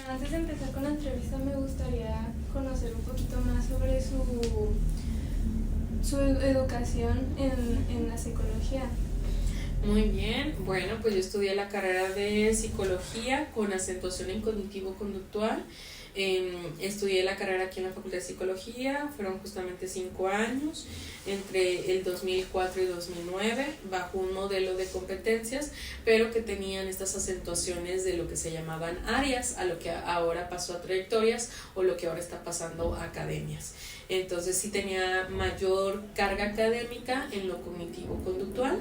Antes de empezar con la entrevista me gustaría conocer un poquito más sobre su educación en la psicología. Muy bien, bueno, pues yo estudié la carrera de psicología con acentuación en cognitivo-conductual. Estudié la carrera aquí en la Facultad de Psicología, fueron justamente 5 años, entre el 2004 y 2009, bajo un modelo de competencias, pero que tenían estas acentuaciones de lo que se llamaban áreas, a lo que ahora pasó a trayectorias o lo que ahora está pasando a academias. Entonces sí tenía mayor carga académica en lo cognitivo-conductual.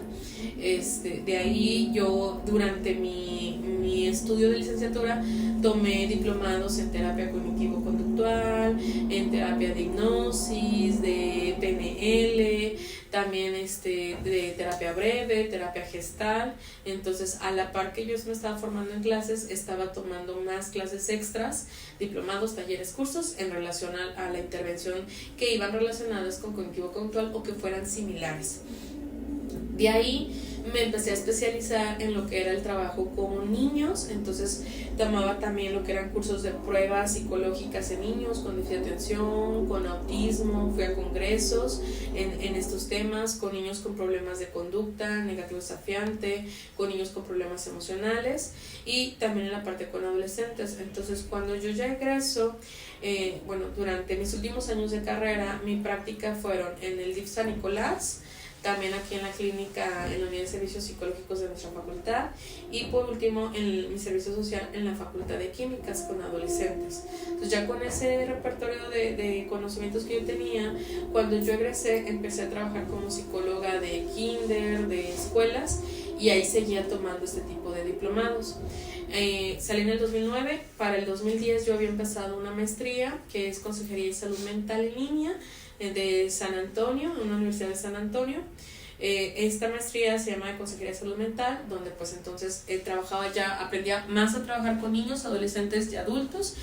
De ahí yo durante mi estudio de licenciatura tomé diplomados en terapia cognitivo-conductual, en terapia de hipnosis, de PNL, también de terapia breve, terapia gestal. Entonces a la par que yo me estaba formando en clases, estaba tomando más clases extras, diplomados, talleres, cursos en relación a la intervención que iban relacionadas con cognitivo-conductual o que fueran similares. De ahí me empecé a especializar en lo que era el trabajo con niños, entonces tomaba también lo que eran cursos de pruebas psicológicas en niños con déficit de atención, con autismo, fui a congresos en estos temas, con niños con problemas de conducta, negativo desafiante, con niños con problemas emocionales y también en la parte con adolescentes. Entonces cuando yo ya egreso, durante mis últimos años de carrera, mi práctica fueron en el DIF San Nicolás, también aquí en la clínica, en la unidad de servicios psicológicos de nuestra facultad y por último en mi servicio social en la Facultad de Químicas con adolescentes. Entonces ya con ese repertorio de conocimientos que yo tenía, cuando yo egresé empecé a trabajar como psicóloga de kinder, de escuelas y ahí seguía tomando este tipo de diplomados. Salí en el 2009, para el 2010 yo había empezado una maestría que es Consejería y Salud Mental en línea de San Antonio, una universidad de San Antonio. Esta maestría se llama de Consejería de Salud Mental, donde pues entonces aprendía más a trabajar con niños, adolescentes y adultos,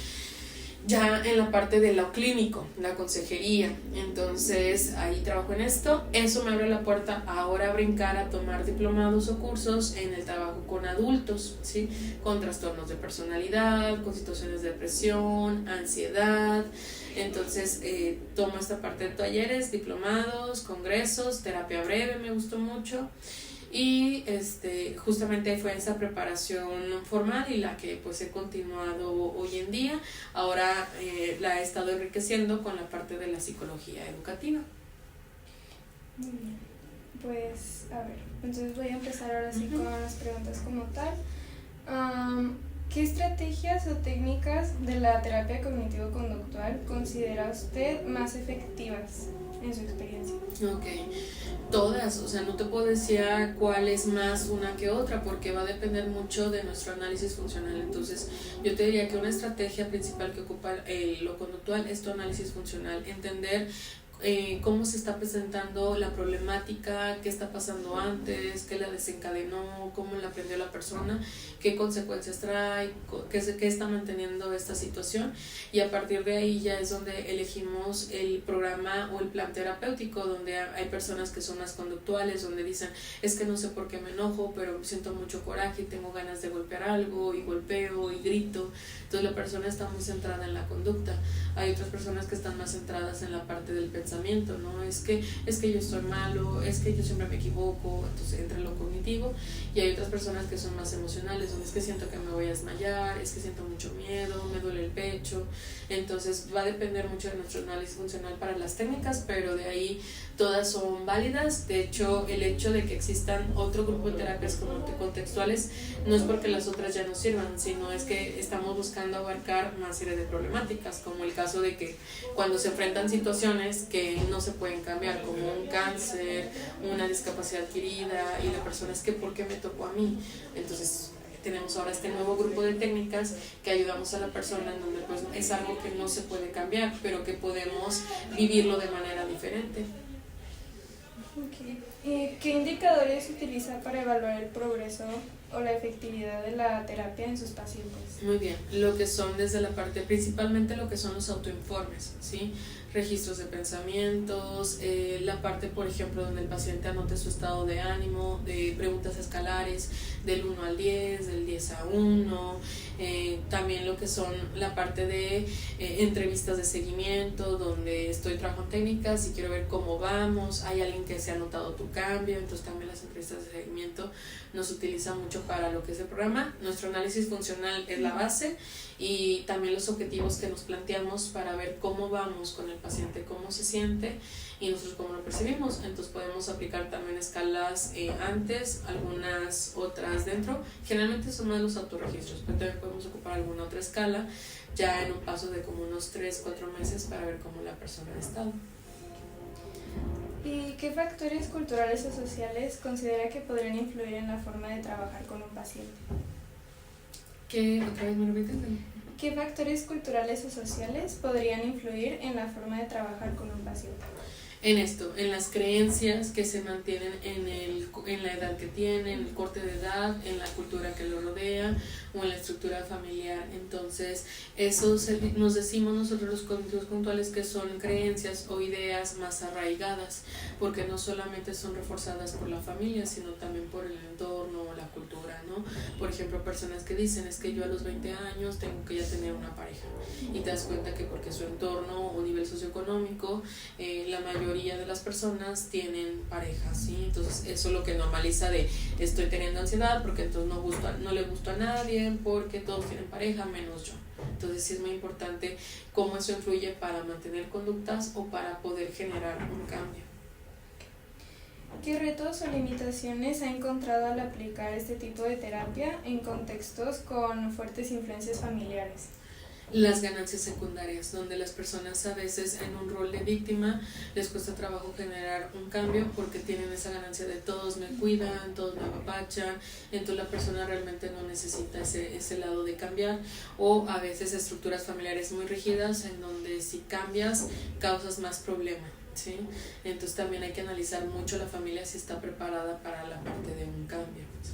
ya en la parte de lo clínico, la consejería. Entonces ahí trabajo en esto. Eso me abre la puerta ahora a brincar a tomar diplomados o cursos en el trabajo con adultos, ¿sí? Con trastornos de personalidad, con situaciones de depresión, ansiedad. Entonces tomo esta parte de talleres, diplomados, congresos, terapia breve me gustó mucho y justamente fue esa preparación formal y la que pues he continuado hoy en día. Ahora la he estado enriqueciendo con la parte de la psicología educativa. Muy bien, pues a ver, entonces voy a empezar ahora sí con las preguntas como tal. ¿Qué estrategias o técnicas de la terapia cognitivo-conductual considera usted más efectivas en su experiencia? Ok, todas, o sea, no te puedo decir cuál es más una que otra porque va a depender mucho de nuestro análisis funcional. Entonces yo te diría que una estrategia principal que ocupa lo conductual es tu análisis funcional, entender cómo se está presentando la problemática, qué está pasando antes, qué la desencadenó, cómo la aprendió la persona, qué consecuencias trae, qué está manteniendo esta situación, y a partir de ahí ya es donde elegimos el programa o el plan terapéutico, donde hay personas que son más conductuales, donde dicen es que no sé por qué me enojo, pero siento mucho coraje y tengo ganas de golpear algo y golpeo y grito. Entonces la persona está muy centrada en la conducta. Hay otras personas que están más centradas en la parte del pensamiento, ¿no? Es que yo estoy malo, es que yo siempre me equivoco, entonces entra lo cognitivo. Y hay otras personas que son más emocionales, donde es que siento que me voy a desmayar, es que siento mucho miedo, me duele el pecho. Entonces va a depender mucho de nuestro análisis funcional para las técnicas, pero de ahí todas son válidas. De hecho, el hecho de que existan otro grupo de terapias contextuales no es porque las otras ya no sirvan, sino es que estamos buscando abarcar una serie de problemáticas, como el caso de que cuando se enfrentan situaciones que no se pueden cambiar, como un cáncer, una discapacidad adquirida, y la persona es que ¿por qué me tocó a mí? Entonces tenemos ahora este nuevo grupo de técnicas que ayudamos a la persona en donde pues es algo que no se puede cambiar, pero que podemos vivirlo de manera diferente. Okay. ¿Qué indicadores utiliza para evaluar el progreso o la efectividad de la terapia en sus pacientes? Muy bien, lo que son desde la parte, principalmente lo que son los autoinformes, ¿sí? registros de pensamientos, la parte, por ejemplo, donde el paciente anote su estado de ánimo, de preguntas escalares del 1 al 10, del 10 a 1, también lo que son la parte de entrevistas de seguimiento, donde estoy trabajando técnicas y quiero ver cómo vamos, hay alguien que se ha notado tu cambio, entonces también las entrevistas de seguimiento nos utilizan mucho para lo que es el programa. Nuestro análisis funcional es la base y también los objetivos que nos planteamos para ver cómo vamos con el paciente, cómo se siente y nosotros cómo lo percibimos. Entonces podemos aplicar también escalas antes, algunas otras dentro, generalmente son más los autorregistros, pero también podemos ocupar alguna otra escala ya en un paso de como unos 3-4 meses para ver cómo la persona ha estado. ¿Y qué factores culturales o sociales considera que podrían influir en la forma de trabajar con un paciente? ¿Qué? ¿Otra vez me repites? ¿Qué factores culturales o sociales podrían influir en la forma de trabajar con un paciente? En esto, en las creencias que se mantienen en la edad que tienen, en el corte de edad, en la cultura que lo rodea o en la estructura familiar. Entonces, eso nos decimos nosotros los cognitivos conductuales que son creencias o ideas más arraigadas, porque no solamente son reforzadas por la familia, sino también por el entorno o la cultura, ¿no? Por ejemplo, personas que dicen, es que yo a los 20 años tengo que ya tener una pareja, y te das cuenta que porque su entorno o nivel socioeconómico, la mayoría de las personas tienen pareja, ¿sí? Entonces eso es lo que normaliza de estoy teniendo ansiedad porque entonces no le gusto a nadie porque todos tienen pareja menos yo. Entonces sí es muy importante cómo eso influye para mantener conductas o para poder generar un cambio. ¿Qué retos o limitaciones ha encontrado al aplicar este tipo de terapia en contextos con fuertes influencias familiares? Las ganancias secundarias, donde las personas a veces en un rol de víctima les cuesta trabajo generar un cambio porque tienen esa ganancia de todos me cuidan, todos me apapachan, entonces la persona realmente no necesita ese lado de cambiar, o a veces estructuras familiares muy rígidas en donde si cambias causas más problema, ¿sí? Entonces también hay que analizar mucho la familia si está preparada para la parte de un cambio, ¿sí?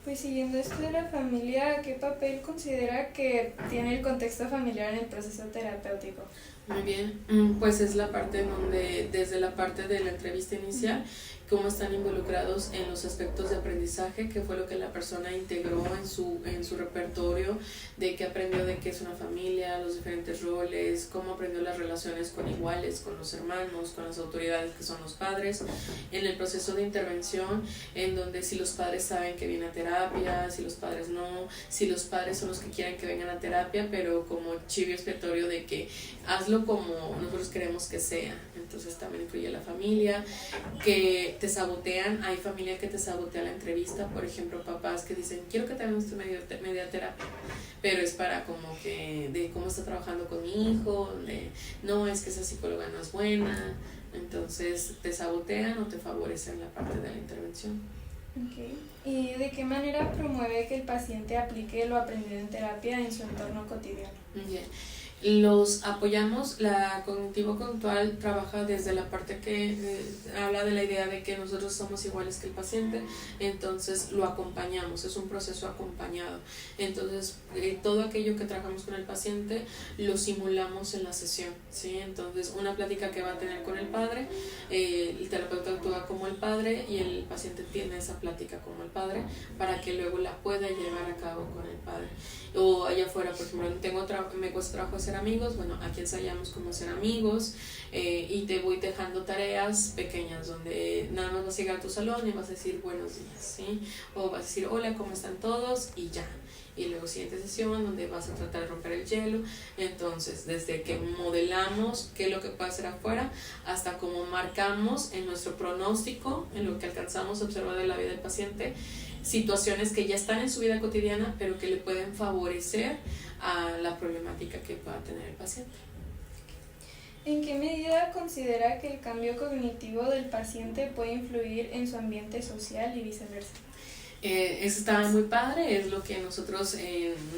Pues siguiendo esto de la familia, ¿qué papel considera que tiene el contexto familiar en el proceso terapéutico? Muy bien, pues es la parte en donde desde la parte de la entrevista inicial, cómo están involucrados en los aspectos de aprendizaje, qué fue lo que la persona integró en su repertorio, de qué aprendió de qué es una familia, los diferentes roles, cómo aprendió las relaciones con iguales, con los hermanos, con las autoridades que son los padres, en el proceso de intervención, en donde si los padres saben que viene a terapia, si los padres no, si los padres son los que quieren que vengan a terapia, pero como chivo expiatorio de que hazlo como nosotros queremos que sea. Entonces también influye la familia, que te sabotean, hay familia que te sabotea la entrevista, por ejemplo papás que dicen quiero que tengamos tu media terapia, pero es para como que de cómo está trabajando con mi hijo, de no, es que esa psicóloga no es buena, entonces te sabotean o te favorecen la parte de la intervención. Okay. ¿Y de qué manera promueve que el paciente aplique lo aprendido en terapia en su entorno cotidiano? Bien. Los apoyamos, la cognitivo-conductual trabaja desde la parte que habla de la idea de que nosotros somos iguales que el paciente, entonces lo acompañamos, es un proceso acompañado, entonces todo aquello que trabajamos con el paciente lo simulamos en la sesión, ¿sí? Entonces una plática que va a tener con el padre, el terapeuta actúa como el padre y el paciente tiene esa plática como el padre para que luego la pueda llevar a cabo con el padre. O allá afuera, por ejemplo, me cuesta trabajo hacer amigos, bueno, aquí ensayamos cómo ser amigos, y te voy dejando tareas pequeñas donde nada más vas a llegar a tu salón y vas a decir buenos días, ¿sí? O vas a decir hola, ¿cómo están todos? Y ya. Y luego siguiente sesión donde vas a tratar de romper el hielo. Entonces, desde que modelamos qué es lo que puede hacer afuera hasta cómo marcamos en nuestro pronóstico, en lo que alcanzamos a observar de la vida del paciente, situaciones que ya están en su vida cotidiana pero que le pueden favorecer a la problemática que pueda tener el paciente. ¿En qué medida considera que el cambio cognitivo del paciente puede influir en su ambiente social y viceversa? Eso está muy padre, es lo que nosotros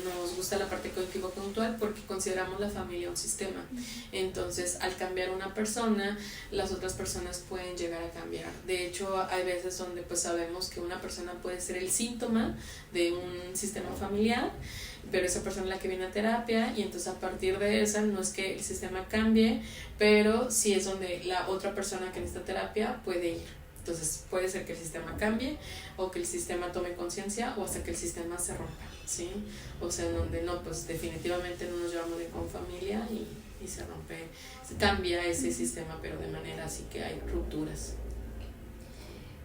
nos gusta la parte cognitivo-conductual porque consideramos la familia un sistema. Entonces, al cambiar una persona, las otras personas pueden llegar a cambiar. De hecho, hay veces donde pues sabemos que una persona puede ser el síntoma de un sistema familiar pero esa persona es la que viene a terapia, y entonces a partir de esa no es que el sistema cambie, pero sí es donde la otra persona que necesita terapia puede ir. Entonces puede ser que el sistema cambie o que el sistema tome conciencia o hasta que el sistema se rompa, ¿sí? O sea, en donde no, pues definitivamente no nos llevamos bien con familia y se rompe, se cambia ese sistema, pero de manera así que hay rupturas.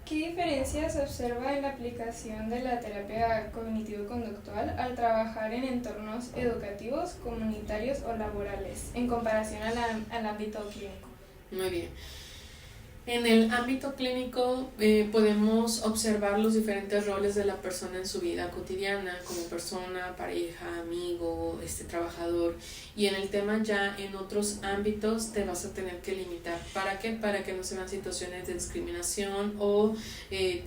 ¿Qué diferencias se observa en la aplicación de la terapia cognitivo-conductual al trabajar en entornos educativos, comunitarios o laborales en comparación al ámbito clínico? Muy bien. En el ámbito clínico podemos observar los diferentes roles de la persona en su vida cotidiana, como persona, pareja, amigo, trabajador. Y en el tema ya en otros ámbitos te vas a tener que limitar. ¿Para qué? Para que no se vean situaciones de discriminación o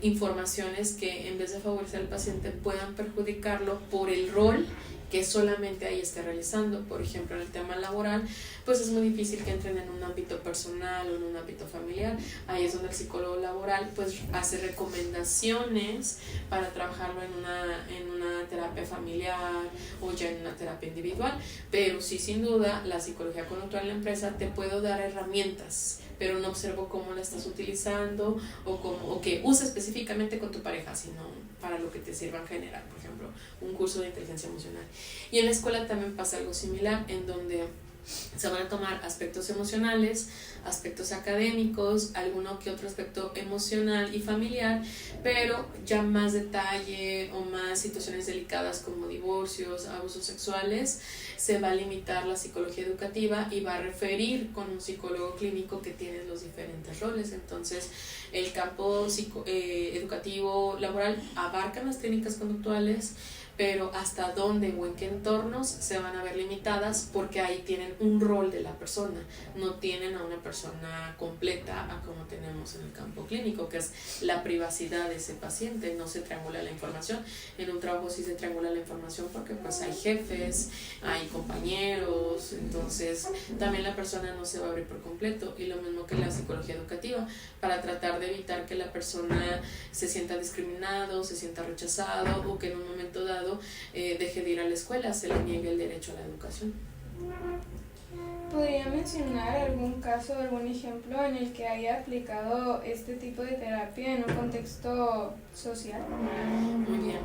informaciones que en vez de favorecer al paciente puedan perjudicarlo por el rol que solamente ahí esté realizando. Por ejemplo, en el tema laboral, pues es muy difícil que entren en un ámbito personal o en un ámbito familiar. Ahí es donde el psicólogo laboral pues hace recomendaciones para trabajarlo en una terapia familiar o ya en una terapia individual. Pero sí, sin duda, la psicología conductual en la empresa te puedo dar herramientas, pero no observo cómo la estás utilizando o que usa específicamente con tu pareja, sino para lo que te sirva en general. Por ejemplo, un curso de inteligencia emocional. Y en la escuela también pasa algo similar, en donde se van a tomar aspectos emocionales, aspectos académicos, alguno que otro aspecto emocional y familiar, pero ya más detalle o más situaciones delicadas como divorcios, abusos sexuales, se va a limitar la psicología educativa y va a referir con un psicólogo clínico que tiene los diferentes roles. Entonces, el campo educativo laboral abarca las clínicas conductuales, pero hasta dónde o en qué entornos se van a ver limitadas, porque ahí tienen un rol de la persona, no tienen a una persona completa a como tenemos en el campo clínico, que es la privacidad de ese paciente. No se triangula la información. En un trabajo sí se triangula la información porque pues hay jefes, hay compañeros, entonces también la persona no se va a abrir por completo. Y lo mismo que la psicología educativa, para tratar de evitar que la persona se sienta discriminado, se sienta rechazado o que en un momento dado deje de ir a la escuela, se le niegue el derecho a la educación. ¿Podría mencionar algún caso, algún ejemplo en el que haya aplicado este tipo de terapia en un contexto social? Muy bien,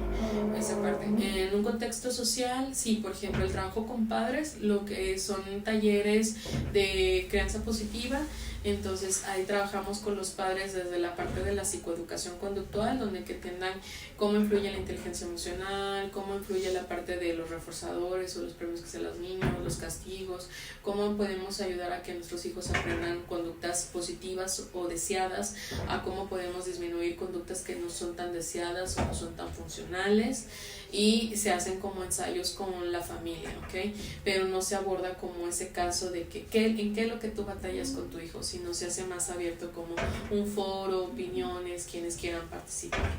esa parte. En un contexto social, sí, por ejemplo, el trabajo con padres, lo que son talleres de crianza positiva. Entonces ahí trabajamos con los padres desde la parte de la psicoeducación conductual, donde que entiendan cómo influye la inteligencia emocional, cómo influye la parte de los reforzadores o los premios que se dan a los niños, los castigos, cómo podemos ayudar a que nuestros hijos aprendan conductas positivas o deseadas, a cómo podemos disminuir conductas que no son tan deseadas o no son tan funcionales. Y se hacen como ensayos con la familia, ¿ok? Pero no se aborda como ese caso de en qué es lo que tú batallas con tu hijo, sino se hace más abierto como un foro, opiniones, quienes quieran participar.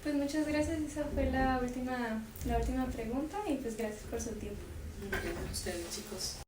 Pues muchas gracias, esa fue la última pregunta y pues gracias por su tiempo. Muy bien, a ustedes, chicos.